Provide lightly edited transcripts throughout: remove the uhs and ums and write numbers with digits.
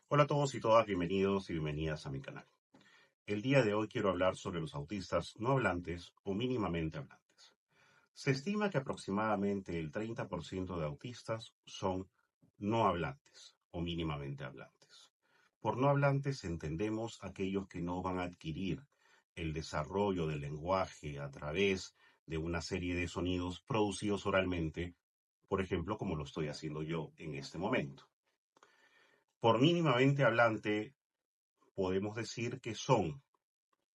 Hola a todos y todas, bienvenidos y bienvenidas a mi canal. El día de hoy quiero hablar sobre los autistas no hablantes o mínimamente hablantes. Se estima que aproximadamente el 30% de autistas son no hablantes o mínimamente hablantes. Por no hablantes entendemos aquellos que no van a adquirir el desarrollo del lenguaje a través de una serie de sonidos producidos oralmente, por ejemplo, como lo estoy haciendo yo en este momento. Por mínimamente hablante podemos decir que son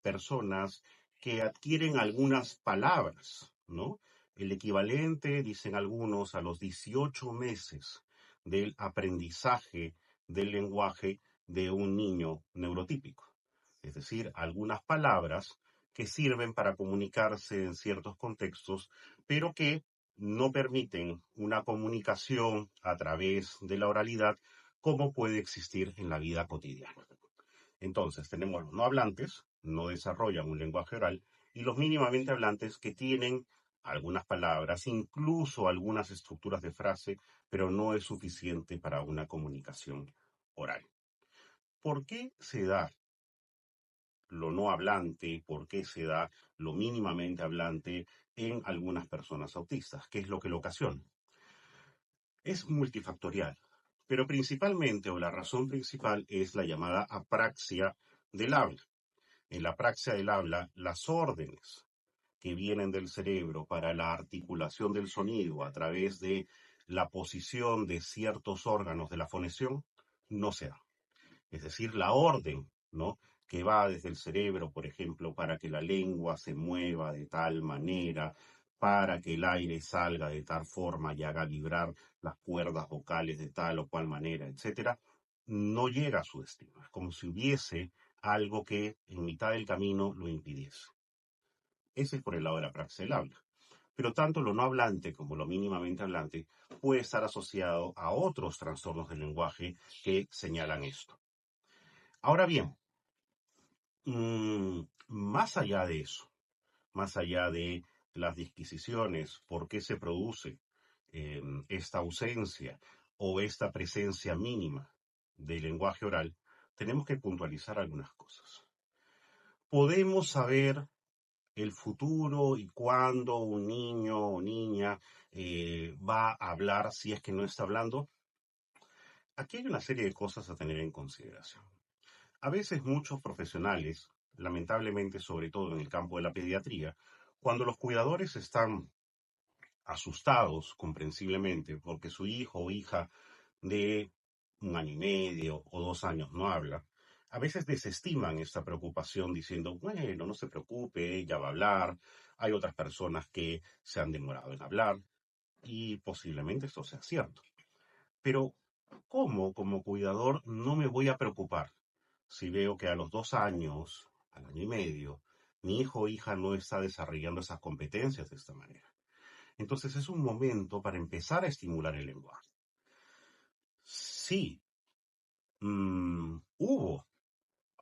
personas que adquieren algunas palabras, ¿no? El equivalente, dicen algunos, a los 18 meses del aprendizaje del lenguaje de un niño neurotípico. Es decir, algunas palabras que sirven para comunicarse en ciertos contextos, pero que no permiten una comunicación a través de la oralidad como puede existir en la vida cotidiana. Entonces, tenemos los no hablantes, no desarrollan un lenguaje oral, y los mínimamente hablantes que tienen algunas palabras, incluso algunas estructuras de frase, pero no es suficiente para una comunicación oral. ¿Por qué se da lo no hablante? ¿Por qué se da lo mínimamente hablante en algunas personas autistas? ¿Qué es lo que lo ocasiona? Es multifactorial, pero principalmente, o la razón principal, es la llamada apraxia del habla. En la praxia del habla, las órdenes que vienen del cerebro para la articulación del sonido a través de la posición de ciertos órganos de la fonesión no se da. Es decir, la orden, ¿no?, que va desde el cerebro, por ejemplo, para que la lengua se mueva de tal manera, para que el aire salga de tal forma y haga vibrar las cuerdas vocales de tal o cual manera, etcétera, no llega a su destino. Es como si hubiese algo que en mitad del camino lo impidiese. Ese es por el lado de la praxis del habla. Pero tanto lo no hablante como lo mínimamente hablante puede estar asociado a otros trastornos del lenguaje que señalan esto. Ahora bien, más allá de eso, más allá de las disquisiciones, por qué se produce esta ausencia o esta presencia mínima del lenguaje oral, tenemos que puntualizar algunas cosas. Podemos saber el futuro y cuándo un niño o niña va a hablar si es que no está hablando. Aquí hay una serie de cosas a tener en consideración. A veces muchos profesionales, lamentablemente sobre todo en el campo de la pediatría, cuando los cuidadores están asustados comprensiblemente porque su hijo o hija de 1 año y medio o 2 años no habla, a veces desestiman esta preocupación diciendo, bueno, no se preocupe, ella va a hablar, hay otras personas que se han demorado en hablar y posiblemente esto sea cierto. Pero, ¿cómo como cuidador no me voy a preocupar si veo que a los 2 años, al año y medio, mi hijo o hija no está desarrollando esas competencias de esta manera? Entonces es un momento para empezar a estimular el lenguaje. Sí, hubo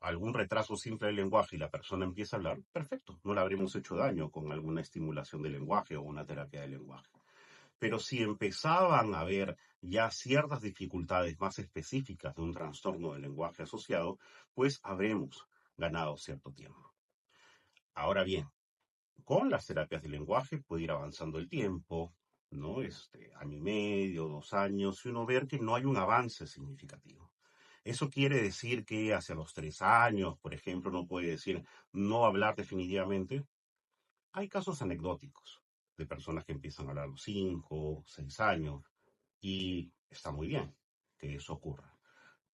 algún retraso simple del lenguaje y la persona empieza a hablar, perfecto, no le habremos hecho daño con alguna estimulación del lenguaje o una terapia del lenguaje. Pero si empezaban a haber ya ciertas dificultades más específicas de un trastorno del lenguaje asociado, pues habremos ganado cierto tiempo. Ahora bien, con las terapias de lenguaje puede ir avanzando el tiempo, ¿no? 1 año y medio, 2 años, y uno ver que no hay un avance significativo. Eso quiere decir que hacia los 3 años, por ejemplo, no puede decir no hablar definitivamente. Hay casos anecdóticos de personas que empiezan a hablar a los 5, 6 años y está muy bien que eso ocurra.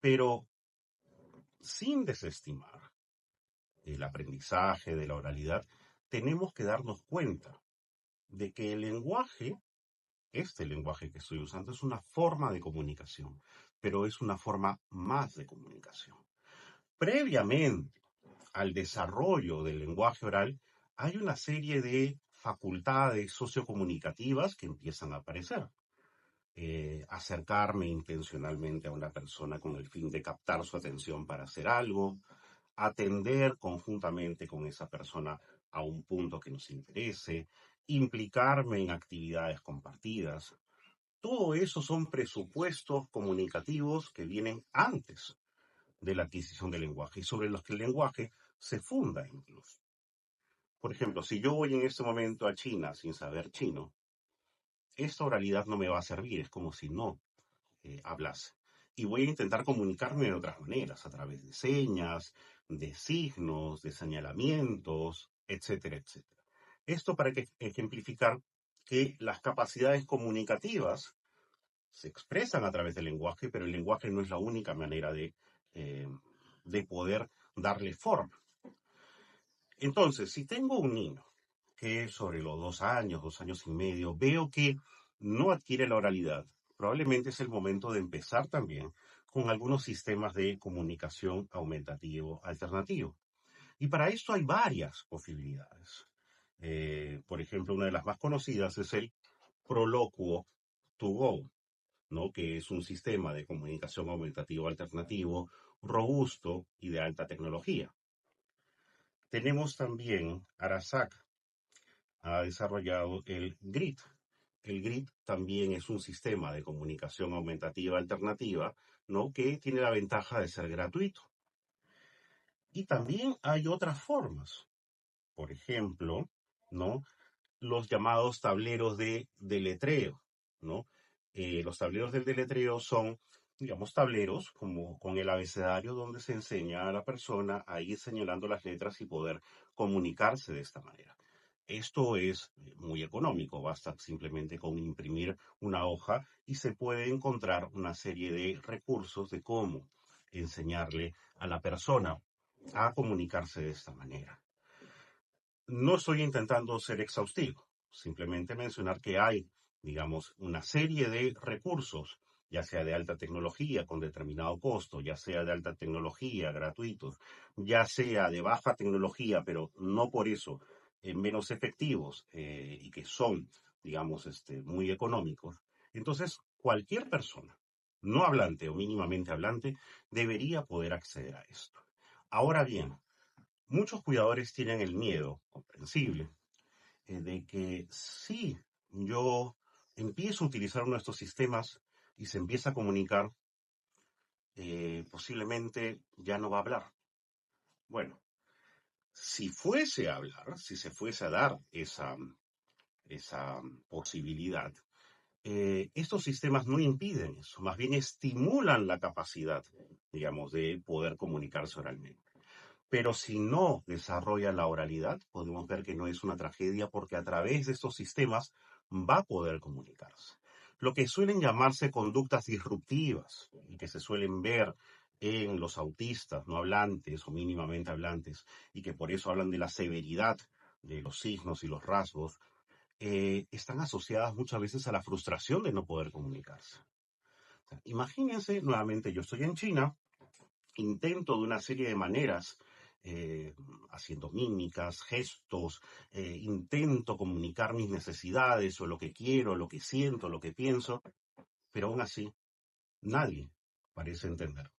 Pero sin desestimar el aprendizaje de la oralidad, tenemos que darnos cuenta de que el lenguaje, este lenguaje que estoy usando, es una forma de comunicación, pero es una forma más de comunicación. Previamente al desarrollo del lenguaje oral, hay una serie de facultades sociocomunicativas que empiezan a aparecer. Acercarme intencionalmente a una persona con el fin de captar su atención para hacer algo, atender conjuntamente con esa persona a un punto que nos interese, implicarme en actividades compartidas. Todo eso son presupuestos comunicativos que vienen antes de la adquisición del lenguaje y sobre los que el lenguaje se funda incluso. Por ejemplo, si yo voy en este momento a China sin saber chino, esta oralidad no me va a servir, es como si no hablase. Y voy a intentar comunicarme de otras maneras, a través de señas, de signos, de señalamientos, etcétera, etcétera. Esto para ejemplificar que las capacidades comunicativas se expresan a través del lenguaje, pero el lenguaje no es la única manera eh, de poder darle forma. Entonces, si tengo un niño que sobre los 2 años, 2 años y medio, veo que no adquiere la oralidad, probablemente es el momento de empezar también con algunos sistemas de comunicación aumentativo alternativo. Y para esto hay varias posibilidades. Por ejemplo, una de las más conocidas es el Proloquo to Go, ¿no? Que es un sistema de comunicación aumentativo alternativo robusto y de alta tecnología. Tenemos también Arasac, ha desarrollado el GRID. El GRID también es un sistema de comunicación aumentativa alternativa, ¿no? Que tiene la ventaja de ser gratuito. Y también hay otras formas. Por ejemplo, ¿no? Los llamados tableros de deletreo, ¿no? Los tableros del deletreo son, digamos, tableros como con el abecedario donde se enseña a la persona a ir señalando las letras y poder comunicarse de esta manera. Esto es muy económico, basta simplemente con imprimir una hoja y se puede encontrar una serie de recursos de cómo enseñarle a la persona a comunicarse de esta manera. No estoy intentando ser exhaustivo, simplemente mencionar que hay, digamos, una serie de recursos, ya sea de alta tecnología con determinado costo, ya sea de alta tecnología gratuitos, ya sea de baja tecnología, pero no por eso menos efectivos y que son, digamos, muy económicos. Entonces, cualquier persona, no hablante o mínimamente hablante, debería poder acceder a esto. Ahora bien, muchos cuidadores tienen el miedo, comprensible, de que si yo empiezo a utilizar uno de estos sistemas y se empieza a comunicar, posiblemente ya no va a hablar. Bueno, si fuese a hablar, si se fuese a dar esa posibilidad, estos sistemas no impiden eso, más bien estimulan la capacidad, digamos, de poder comunicarse oralmente. Pero si no desarrolla la oralidad, podemos ver que no es una tragedia porque a través de estos sistemas va a poder comunicarse. Lo que suelen llamarse conductas disruptivas y que se suelen ver en los autistas no hablantes o mínimamente hablantes y que por eso hablan de la severidad de los signos y los rasgos, están asociadas muchas veces a la frustración de no poder comunicarse. O sea, imagínense, nuevamente yo estoy en China, intento de una serie de maneras, eh, haciendo mímicas, gestos, intento comunicar mis necesidades o lo que quiero, lo que siento, lo que pienso, pero aún así nadie parece entender.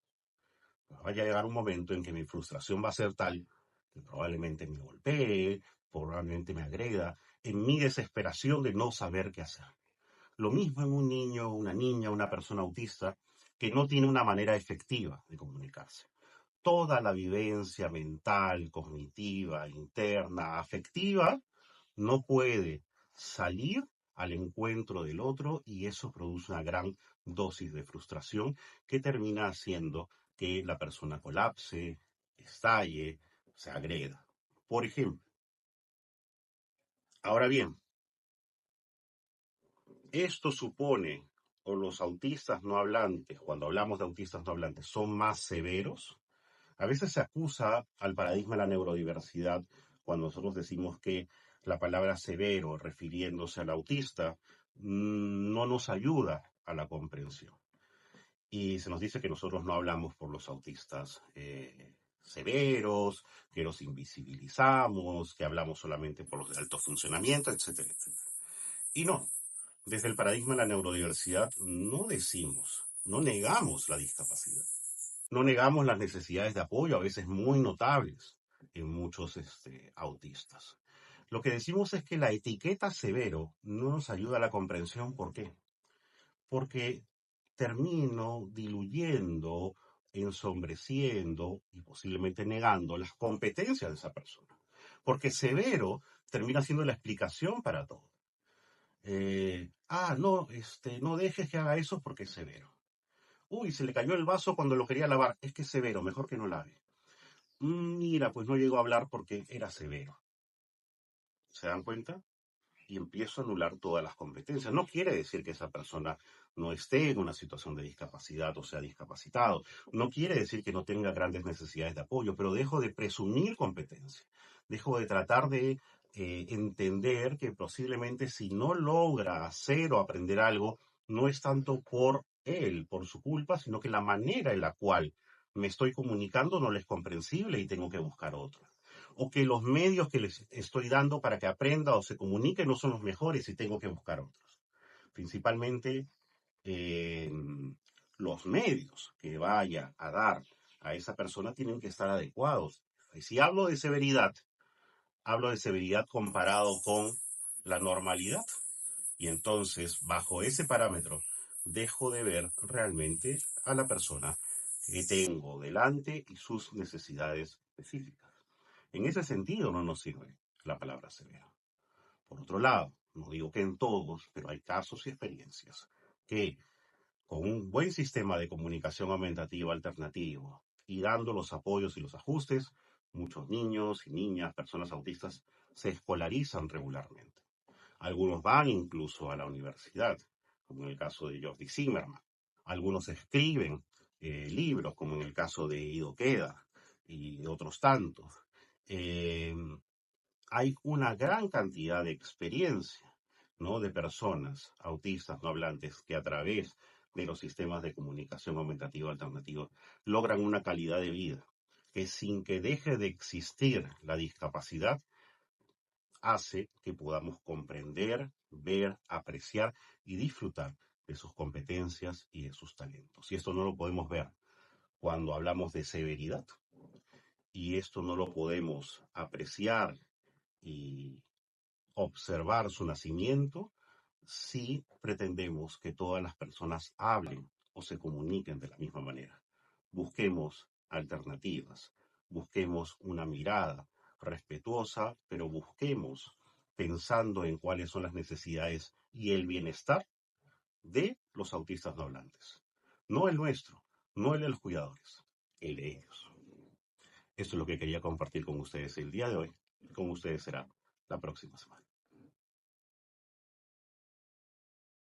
Vaya a llegar un momento en que mi frustración va a ser tal que probablemente me golpee, probablemente me agreda, en mi desesperación de no saber qué hacer. Lo mismo en un niño, una niña, una persona autista que no tiene una manera efectiva de comunicarse. Toda la vivencia mental, cognitiva, interna, afectiva, no puede salir al encuentro del otro y eso produce una gran dosis de frustración que termina haciendo que la persona colapse, estalle, se agreda. Por ejemplo, ahora bien, esto supone, o los autistas no hablantes, cuando hablamos de autistas no hablantes, son más severos. A veces se acusa al paradigma de la neurodiversidad cuando nosotros decimos que la palabra severo, refiriéndose al autista, no nos ayuda a la comprensión. Y se nos dice que nosotros no hablamos por los autistas severos, que los invisibilizamos, que hablamos solamente por los de alto funcionamiento, etcétera, etcétera. Y no, desde el paradigma de la neurodiversidad no decimos, no negamos la discapacidad. No negamos las necesidades de apoyo, a veces muy notables, en muchos autistas. Lo que decimos es que la etiqueta severo no nos ayuda a la comprensión. ¿Por qué? Porque termino diluyendo ensombreciendo y posiblemente negando las competencias de esa persona. Porque severo termina siendo la explicación para todo. No, no dejes que haga eso porque es severo. Uy, se le cayó el vaso cuando lo quería lavar. Es que es severo, mejor que no lave. Mira, pues no llegó a hablar porque era severo. ¿Se dan cuenta? Y empiezo a anular todas las competencias. No quiere decir que esa persona no esté en una situación de discapacidad o sea discapacitado. No quiere decir que no tenga grandes necesidades de apoyo, pero dejo de presumir competencia. Dejo de tratar de entender que posiblemente si no logra hacer o aprender algo, no es tanto por él, por su culpa, sino que la manera en la cual me estoy comunicando no le es comprensible y tengo que buscar otra, o que los medios que les estoy dando para que aprenda o se comunique no son los mejores y tengo que buscar otros. Principalmente eh, los medios que vaya a dar a esa persona tienen que estar adecuados. Y si hablo de severidad comparado con la normalidad. Y entonces, bajo ese parámetro, dejo de ver realmente a la persona que tengo delante y sus necesidades específicas. En ese sentido no nos sirve la palabra severo. Por otro lado, no digo que en todos, pero hay casos y experiencias que con un buen sistema de comunicación aumentativa alternativo y dando los apoyos y los ajustes, muchos niños y niñas, personas autistas, se escolarizan regularmente. Algunos van incluso a la universidad, como en el caso de Jordi Zimmerman. Algunos escriben libros, como en el caso de Ido Queda y otros tantos. Eh, Hay una gran cantidad de experiencia, ¿no?, de personas autistas no hablantes que a través de los sistemas de comunicación aumentativa alternativa logran una calidad de vida que, sin que deje de existir la discapacidad, hace que podamos comprender, ver, apreciar y disfrutar de sus competencias y de sus talentos. Y esto no lo podemos ver cuando hablamos de severidad, y esto no lo podemos apreciar y observar su nacimiento si pretendemos que todas las personas hablen o se comuniquen de la misma manera. Busquemos alternativas, busquemos una mirada respetuosa, pero busquemos pensando en cuáles son las necesidades y el bienestar de los autistas no hablantes. No el nuestro, no el de los cuidadores, el de ellos. Esto es lo que quería compartir con ustedes el día de hoy y con ustedes será la próxima semana.